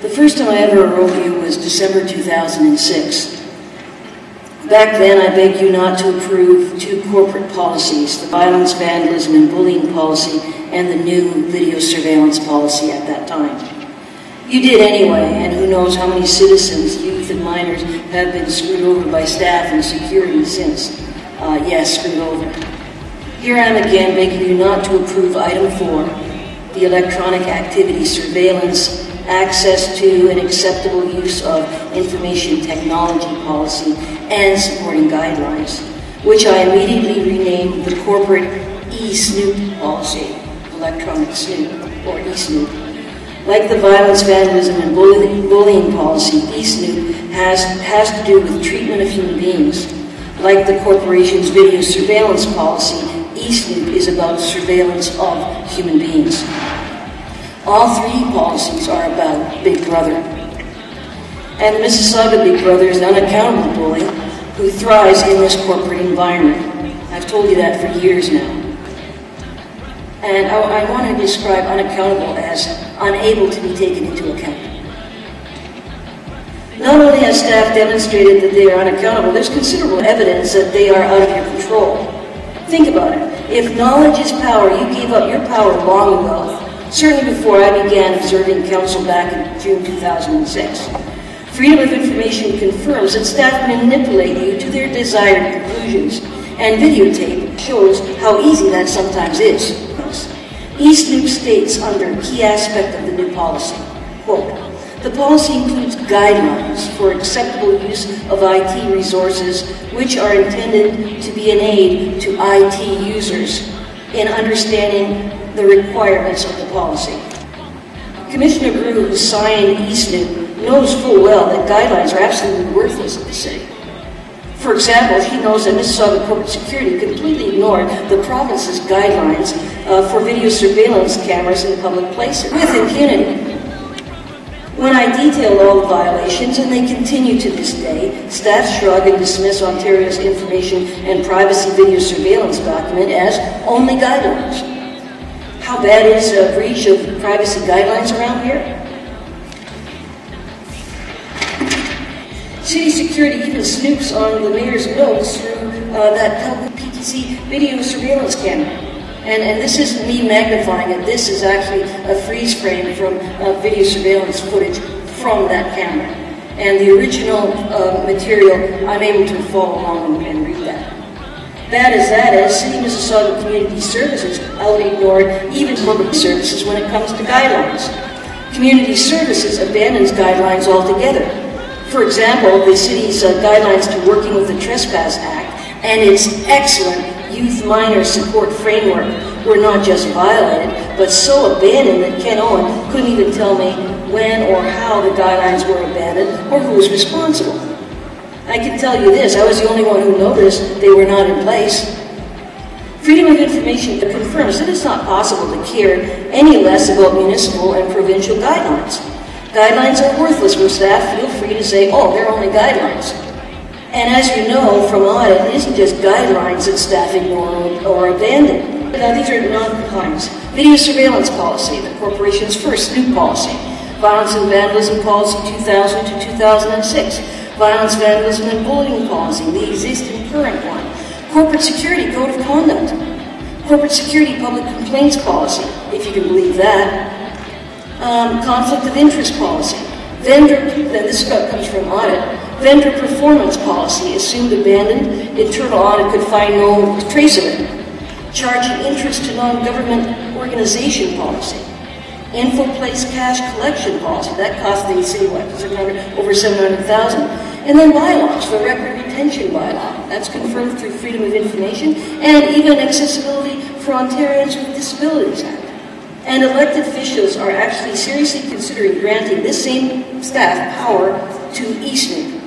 The first time I ever wrote you was December 2006. Back then, I begged you not to approve two corporate policies, the violence, vandalism, and bullying policy, and the new video surveillance policy at that time. You did anyway, and who knows how many citizens, youth and minors, have been screwed over by staff and security since. Yes, screwed over. Here I am again begging you not to approve item 4, the electronic activity surveillance, access to and acceptable use of information technology policy and supporting guidelines, which I immediately renamed the corporate e-snoop policy, electronic snoop, or e-snoop. Like the violence, vandalism, and bullying policy, e-snoop has to do with treatment of human beings. Like the corporation's video surveillance policy, eSNOOP is about surveillance of human beings. All three policies are about Big Brother. And the Mississauga Big Brother is an unaccountable bully who thrives in this corporate environment. I've told you that for years now. And I want to describe unaccountable as unable to be taken into account. Not only has staff demonstrated that they are unaccountable, there's considerable evidence that they are out of your control. Think about it. If knowledge is power, you gave up your power long ago, certainly before I began observing council back in June 2006. Freedom of information confirms that staff manipulate you to their desired conclusions, and videotape shows how easy that sometimes is. eSNOOP states under key aspect of the new policy, quote, the policy includes guidelines for acceptable use of IT resources which are intended to be an aid to IT users in understanding the requirements of the policy. Commissioner Brew, who signed eSNOOP, knows full well that guidelines are absolutely worthless in the city. For example, he knows that Mississauga Corporate Security completely ignored the province's guidelines for video surveillance cameras in public places with impunity. When I detailed all the violations, and they continue to this day, staff shrug and dismiss Ontario's information and privacy video surveillance document as only guidelines. How bad is a breach of privacy guidelines around here? City security even snoops on the mayor's notes through that PTC video surveillance camera. And this isn't me magnifying it. This is actually a freeze frame from video surveillance footage from that camera. And the original material, I'm able to follow along and read that. Bad as that is, City Mississauga Community Services out-ignored even public services when it comes to guidelines. Community Services abandons guidelines altogether. For example, the city's guidelines to working with the Trespass Act and its excellent youth minor support framework were not just violated, but so abandoned that Ken Owen couldn't even tell me when or how the guidelines were abandoned or who was responsible. I can tell you this, I was the only one who noticed they were not in place. Freedom of information confirms that it's not possible to care any less about municipal and provincial guidelines. Guidelines are worthless when staff feel free to say, oh, they're only guidelines. And as you know from audit, it isn't just guidelines that staff ignore or abandon. Now, these are non-compliance. Video surveillance policy, the corporation's first SNOOP policy. Violence and vandalism policy 2000 to 2006. Violence, vandalism, and bullying policy, the existing current one. Corporate security code of conduct. Corporate security public complaints policy, if you can believe that. Conflict of interest policy. This comes from audit. Vendor performance policy, assumed abandoned. Internal audit could find no trace of it. Charging interest to non-government organization policy. Info place cash collection policy, that cost the city over $700,000. And then bylaws, the record retention bylaw. That's confirmed through Freedom of Information and even Accessibility for Ontarians with Disabilities Act. And elected officials are actually seriously considering granting this same staff power to eSNOOP.